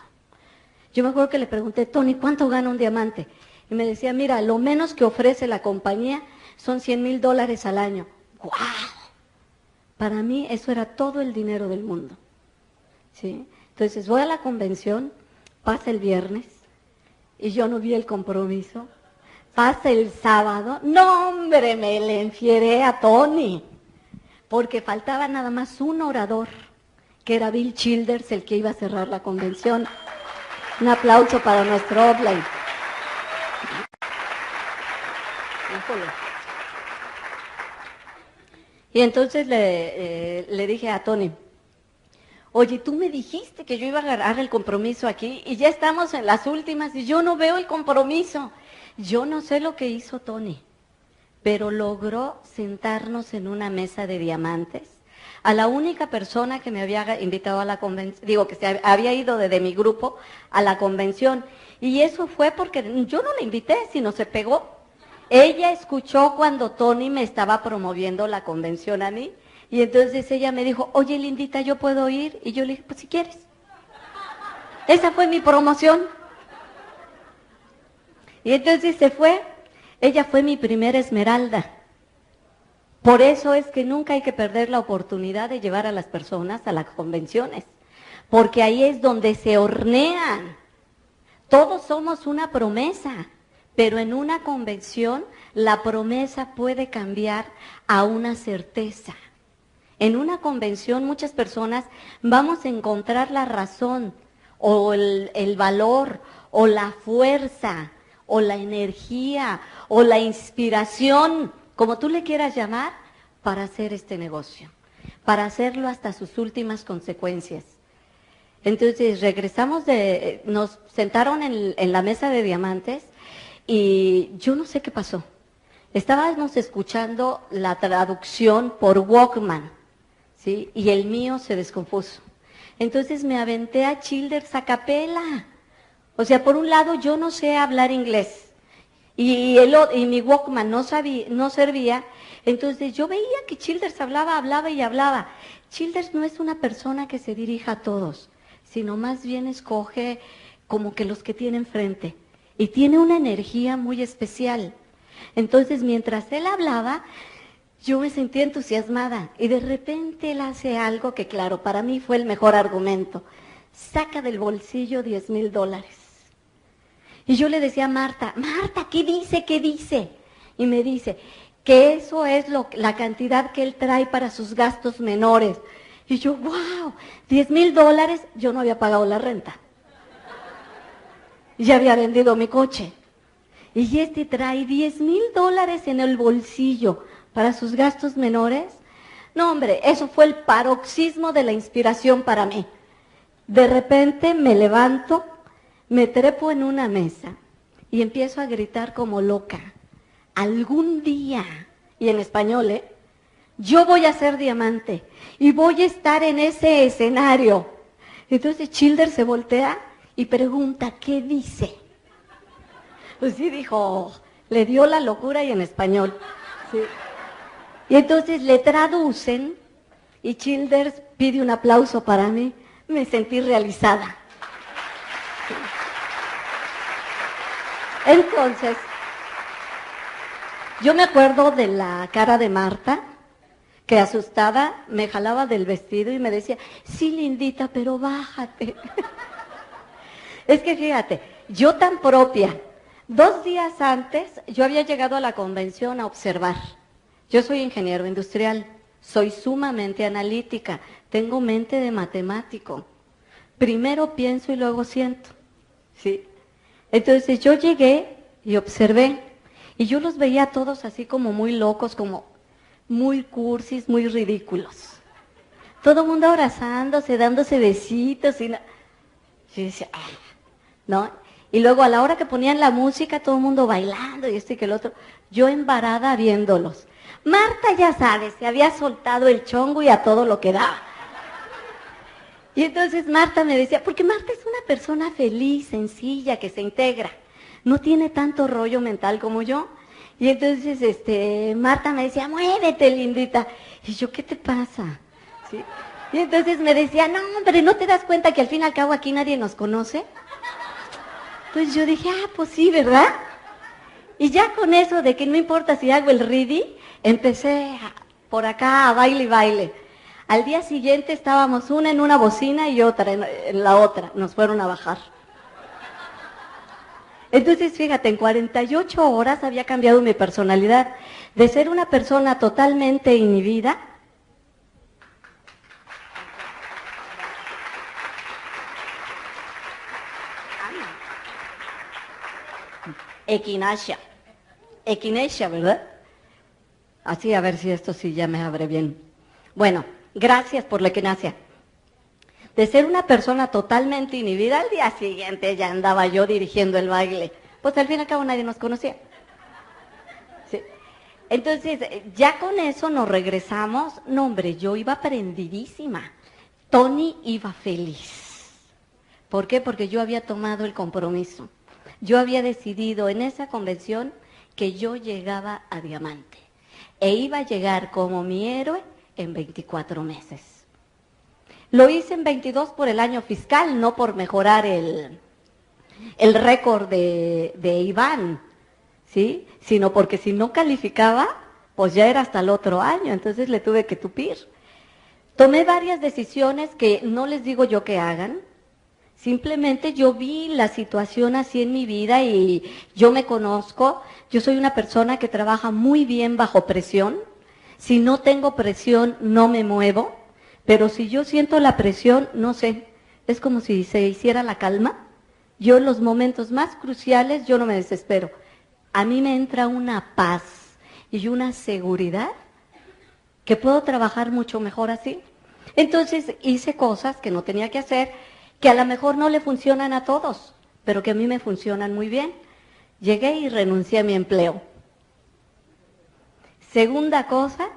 Yo me acuerdo que le pregunté, Tony, ¿cuánto gana un diamante? Y me decía, mira, lo menos que ofrece la compañía son $100,000 al año. ¡Guau! Para mí eso era todo el dinero del mundo. ¿Sí? Entonces voy a la convención, pasa el viernes, y yo no vi el compromiso. Pasa el sábado, no hombre, me le enfieré a Tony, porque faltaba nada más un orador, que era Bill Childers, el que iba a cerrar la convención. Un aplauso para nuestro offline. Y entonces le dije a Tony, oye, tú me dijiste que yo iba a agarrar el compromiso aquí y ya estamos en las últimas y yo no veo el compromiso. Yo no sé lo que hizo Tony, pero logró sentarnos en una mesa de diamantes a la única persona que me había invitado a la convención, digo, que se había ido de mi grupo a la convención. Y eso fue porque yo no la invité, sino se pegó. Ella escuchó cuando Tony me estaba promoviendo la convención a mí. Y entonces ella me dijo, oye, Lindita, ¿yo puedo ir? Y yo le dije, pues si quieres. Esa fue mi promoción. Y entonces se fue. Ella fue mi primera esmeralda. Por eso es que nunca hay que perder la oportunidad de llevar a las personas a las convenciones. Porque ahí es donde se hornean. Todos somos una promesa. Pero en una convención la promesa puede cambiar a una certeza. En una convención muchas personas vamos a encontrar la razón o el valor o la fuerza o la energía o la inspiración, como tú le quieras llamar, para hacer este negocio, para hacerlo hasta sus últimas consecuencias. Entonces regresamos nos sentaron en la mesa de diamantes y yo no sé qué pasó. Estábamos escuchando la traducción por Walkman. ¿Sí? Y el mío se descompuso. Entonces me aventé a Childers a capela. O sea, por un lado yo no sé hablar inglés y mi Walkman no servía. Entonces yo veía que Childers hablaba y hablaba. Childers no es una persona que se dirija a todos, sino más bien escoge como que los que tiene enfrente. Y tiene una energía muy especial. Entonces mientras él hablaba, yo me sentí entusiasmada y de repente él hace algo que, claro, para mí fue el mejor argumento. Saca del bolsillo $10,000. Y yo le decía a Marta, Marta, ¿qué dice? ¿Qué dice? Y me dice que eso es la cantidad que él trae para sus gastos menores. Y yo, wow, $10,000, yo no había pagado la renta. Ya había vendido mi coche. Y este trae $10,000 en el bolsillo para sus gastos menores. No, hombre, eso fue el paroxismo de la inspiración para mí. De repente me levanto, me trepo en una mesa y empiezo a gritar como loca. Algún día, y en español, yo voy a ser diamante y voy a estar en ese escenario. Entonces Childers se voltea y pregunta, ¿qué dice? Pues sí, dijo, le dio la locura y en español. Sí. Y entonces le traducen y Childers pide un aplauso para mí. Me sentí realizada. Sí. Entonces, yo me acuerdo de la cara de Marta, que asustada me jalaba del vestido y me decía, sí, lindita, pero bájate. Es que fíjate, yo tan propia, 2 días antes yo había llegado a la convención a observar. Yo soy ingeniero industrial, soy sumamente analítica, tengo mente de matemático. Primero pienso y luego siento, ¿sí? Entonces yo llegué y observé, y yo los veía todos así como muy locos, como muy cursis, muy ridículos. Todo el mundo abrazándose, dándose besitos, y yo decía, "Ah", ¿no? Y luego a la hora que ponían la música, todo el mundo bailando, y esto y que el otro, yo embarada viéndolos. Marta, ya sabes, se había soltado el chongo y a todo lo que daba. Y entonces Marta me decía, porque Marta es una persona feliz, sencilla, que se integra, no tiene tanto rollo mental como yo. Y entonces Marta me decía, muévete, lindita. Y yo, ¿qué te pasa? ¿Sí? Y entonces me decía, no, hombre, ¿no te das cuenta que al fin y al cabo aquí nadie nos conoce? Entonces yo dije, pues sí, ¿verdad? Y ya con eso de que no importa si hago el ridi, empecé por acá a baile y baile. Al día siguiente estábamos una en una bocina y otra en la otra. Nos fueron a bajar. Entonces, fíjate, en 48 horas había cambiado mi personalidad. De ser una persona totalmente inhibida, equinacia, ¿verdad? Así, a ver si esto sí ya me abre bien. Bueno, gracias por la equinacia. De ser una persona totalmente inhibida, al día siguiente ya andaba yo dirigiendo el baile. Pues al fin y al cabo nadie nos conocía. Sí. Entonces, ya con eso nos regresamos. No, hombre, yo iba prendidísima. Tony iba feliz. ¿Por qué? Porque yo había tomado el compromiso. Yo había decidido en esa convención que yo llegaba a diamante. E iba a llegar como mi héroe en 24 meses. Lo hice en 22 por el año fiscal, no por mejorar el récord de Iván, ¿sí? Sino porque si no calificaba, pues ya era hasta el otro año, entonces le tuve que tupir. Tomé varias decisiones que no les digo yo que hagan, simplemente yo vi la situación así en mi vida y yo me conozco, yo soy una persona que trabaja muy bien bajo presión, si no tengo presión no me muevo, pero si yo siento la presión, no sé, es como si se hiciera la calma. Yo en los momentos más cruciales, yo no me desespero. A mí me entra una paz y una seguridad que puedo trabajar mucho mejor así. Entonces hice cosas que no tenía que hacer, que a lo mejor no le funcionan a todos, pero que a mí me funcionan muy bien. Llegué y renuncié a mi empleo. Segunda cosa,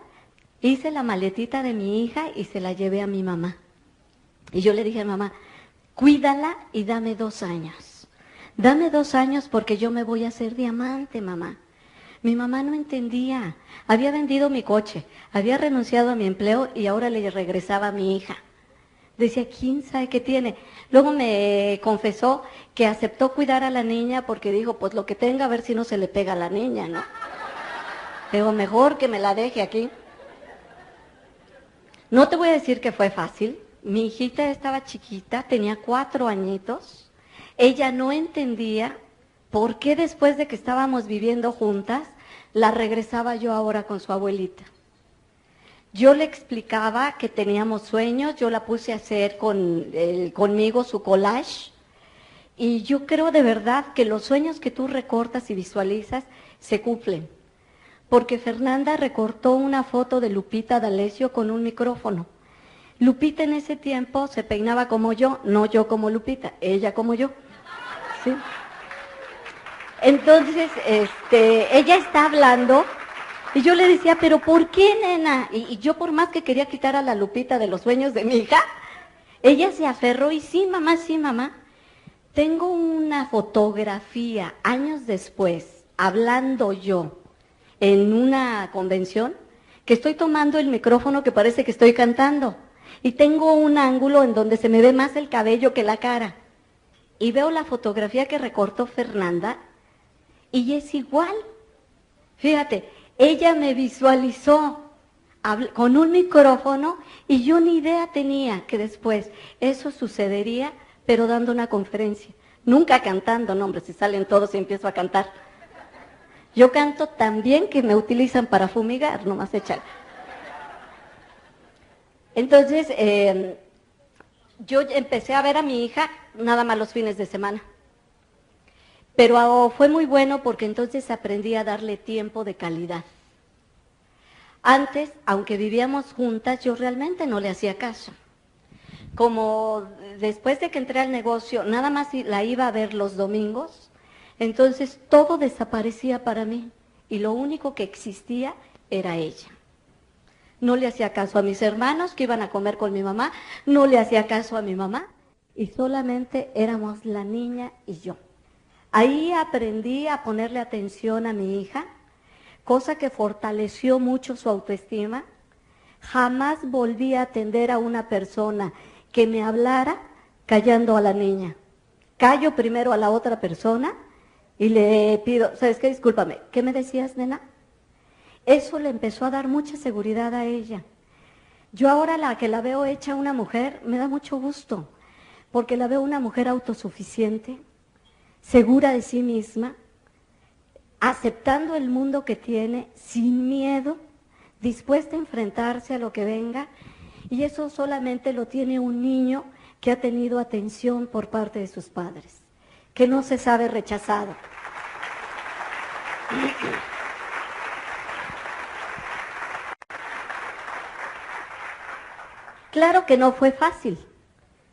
hice la maletita de mi hija y se la llevé a mi mamá. Y yo le dije a mamá, cuídala y dame 2 años. Dame 2 años porque yo me voy a hacer diamante, mamá. Mi mamá no entendía. Había vendido mi coche, había renunciado a mi empleo y ahora le regresaba a mi hija. Decía, ¿quién sabe qué tiene? Luego me confesó que aceptó cuidar a la niña porque dijo, pues lo que tenga, a ver si no se le pega a la niña, ¿no? Digo, mejor que me la deje aquí. No te voy a decir que fue fácil. Mi hijita estaba chiquita, tenía 4 añitos. Ella no entendía por qué después de que estábamos viviendo juntas, la regresaba yo ahora con su abuelita. Yo le explicaba que teníamos sueños, yo la puse a hacer conmigo su collage. Y yo creo de verdad que los sueños que tú recortas y visualizas se cumplen. Porque Fernanda recortó una foto de Lupita D'Alessio con un micrófono. Lupita en ese tiempo se peinaba como yo, no yo como Lupita, ella como yo. ¿Sí? Entonces, ella está hablando y yo le decía, pero ¿por qué, nena? Y yo por más que quería quitar a la Lupita de los sueños de mi hija, ella se aferró y sí, mamá. Tengo una fotografía años después, hablando yo en una convención, que estoy tomando el micrófono que parece que estoy cantando. Y tengo un ángulo en donde se me ve más el cabello que la cara. Y veo la fotografía que recortó Fernanda y es igual. Fíjate, ella me visualizó con un micrófono y yo ni idea tenía que después eso sucedería, pero dando una conferencia. Nunca cantando, no hombre, si salen todos y empiezo a cantar. Yo canto tan bien que me utilizan para fumigar, nomás echar. Entonces, yo empecé a ver a mi hija nada más los fines de semana. Pero fue muy bueno porque entonces aprendí a darle tiempo de calidad. Antes, aunque vivíamos juntas, yo realmente no le hacía caso. Como después de que entré al negocio, nada más la iba a ver los domingos, entonces todo desaparecía para mí y lo único que existía era ella. No le hacía caso a mis hermanos que iban a comer con mi mamá, no le hacía caso a mi mamá y solamente éramos la niña y yo. Ahí aprendí a ponerle atención a mi hija, cosa que fortaleció mucho su autoestima. Jamás volví a atender a una persona que me hablara callando a la niña. Callo primero a la otra persona y le pido, ¿sabes qué? Discúlpame, ¿qué me decías, nena? Eso le empezó a dar mucha seguridad a ella. Yo ahora la que la veo hecha una mujer, me da mucho gusto, porque la veo una mujer autosuficiente, segura de sí misma, aceptando el mundo que tiene, sin miedo, dispuesta a enfrentarse a lo que venga, y eso solamente lo tiene un niño que ha tenido atención por parte de sus padres, que no se sabe rechazado. Claro que no fue fácil.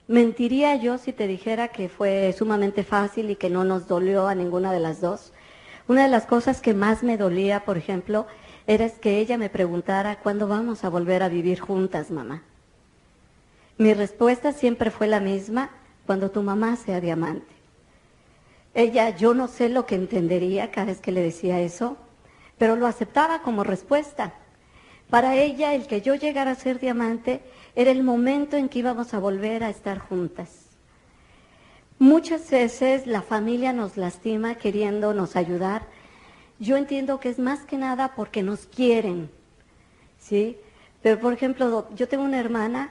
Mentiría yo si te dijera que fue sumamente fácil y que no nos dolió a ninguna de las dos. Una de las cosas que más me dolía, por ejemplo, era que ella me preguntara ¿cuándo vamos a volver a vivir juntas, mamá? Mi respuesta siempre fue la misma: cuando tu mamá sea diamante. Ella, yo no sé lo que entendería cada vez que le decía eso, pero lo aceptaba como respuesta. Para ella, el que yo llegara a ser diamante era el momento en que íbamos a volver a estar juntas. Muchas veces la familia nos lastima queriéndonos ayudar. Yo entiendo que es más que nada porque nos quieren, ¿sí? Pero, por ejemplo, yo tengo una hermana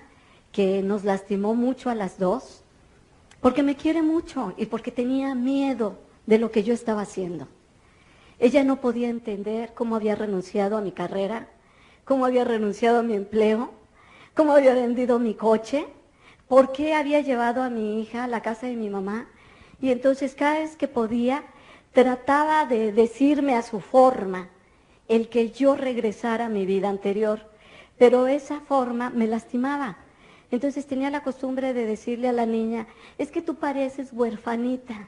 que nos lastimó mucho a las dos, porque me quiere mucho y porque tenía miedo de lo que yo estaba haciendo. Ella no podía entender cómo había renunciado a mi carrera, cómo había renunciado a mi empleo, cómo había vendido mi coche, por qué había llevado a mi hija a la casa de mi mamá. Y entonces cada vez que podía, trataba de decirme a su forma el que yo regresara a mi vida anterior, pero esa forma me lastimaba. Entonces tenía la costumbre de decirle a la niña, es que tú pareces huerfanita.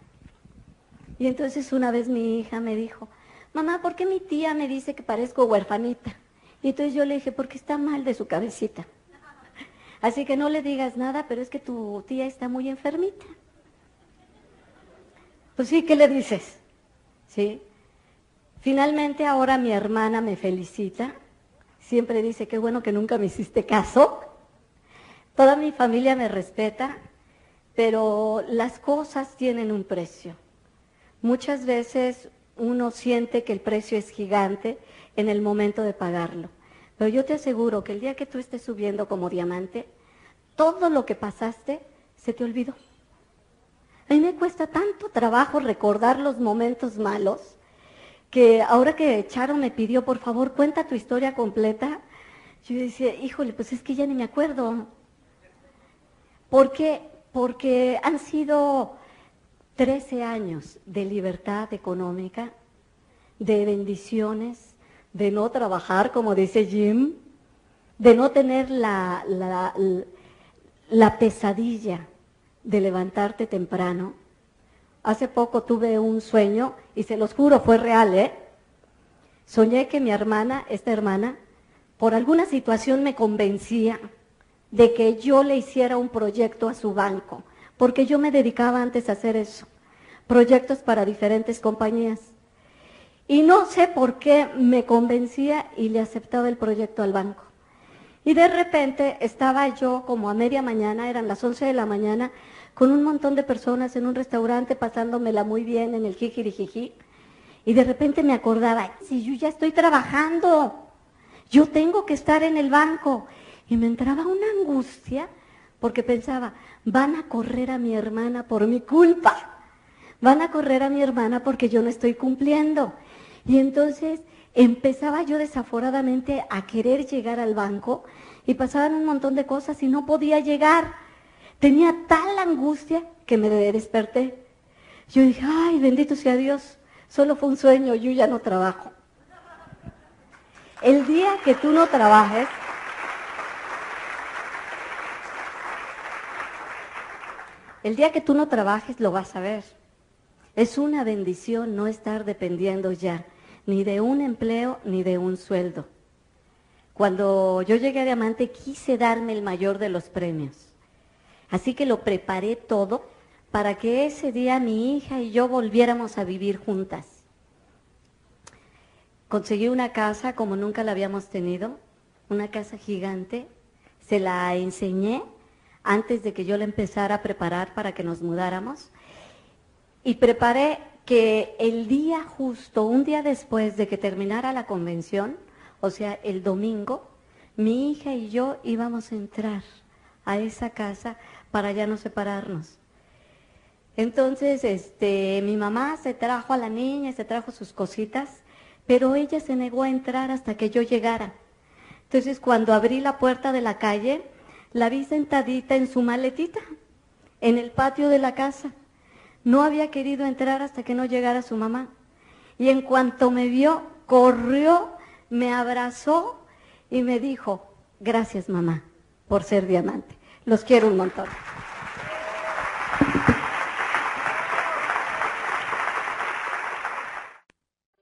Y entonces una vez mi hija me dijo, mamá, ¿por qué mi tía me dice que parezco huerfanita? Y entonces yo le dije, porque está mal de su cabecita. Así que no le digas nada, pero es que tu tía está muy enfermita. Pues sí, ¿qué le dices? ¿Sí? Finalmente ahora mi hermana me felicita. Siempre dice, qué bueno que nunca me hiciste caso. Toda mi familia me respeta, pero las cosas tienen un precio. Muchas veces uno siente que el precio es gigante en el momento de pagarlo. Pero yo te aseguro que el día que tú estés subiendo como diamante, todo lo que pasaste se te olvidó. A mí me cuesta tanto trabajo recordar los momentos malos, que ahora que Charo me pidió, por favor, cuenta tu historia completa, yo decía, híjole, pues es que ya ni me acuerdo. ¿Por qué? Porque han sido 13 años de libertad económica, de bendiciones, de no trabajar, como dice Jim, de no tener la pesadilla de levantarte temprano. Hace poco tuve un sueño, y se los juro, fue real, ¿eh? Soñé que mi hermana, esta hermana, por alguna situación me convencía de que yo le hiciera un proyecto a su banco, porque yo me dedicaba antes a hacer eso, proyectos para diferentes compañías. Y no sé por qué me convencía y le aceptaba el proyecto al banco. Y de repente estaba yo como a media mañana, eran las 11 de la mañana, con un montón de personas en un restaurante pasándomela muy bien en el jijirijiji. Y de repente me acordaba, si yo ya estoy trabajando, yo tengo que estar en el banco. Y me entraba una angustia porque pensaba, van a correr a mi hermana por mi culpa. Van a correr a mi hermana porque yo no estoy cumpliendo. Y entonces empezaba yo desaforadamente a querer llegar al banco y pasaban un montón de cosas y no podía llegar. Tenía tal angustia que me desperté. Yo dije, ay, bendito sea Dios, solo fue un sueño, yo ya no trabajo. El día que tú no trabajes, lo vas a ver. Es una bendición no estar dependiendo ya ni de un empleo ni de un sueldo. Cuando yo llegué a Diamante quise darme el mayor de los premios. Así que lo preparé todo para que ese día mi hija y yo volviéramos a vivir juntas. Conseguí una casa como nunca la habíamos tenido, una casa gigante. Se la enseñé antes de que yo la empezara a preparar para que nos mudáramos. Y preparé que el día justo, un día después de que terminara la convención, o sea, el domingo, mi hija y yo íbamos a entrar a esa casa para ya no separarnos. Entonces, mi mamá se trajo a la niña, se trajo sus cositas, pero ella se negó a entrar hasta que yo llegara. Entonces, cuando abrí la puerta de la calle, la vi sentadita en su maletita, en el patio de la casa. No había querido entrar hasta que no llegara su mamá. Y en cuanto me vio, corrió, me abrazó y me dijo, gracias mamá por ser Diamante. Los quiero un montón.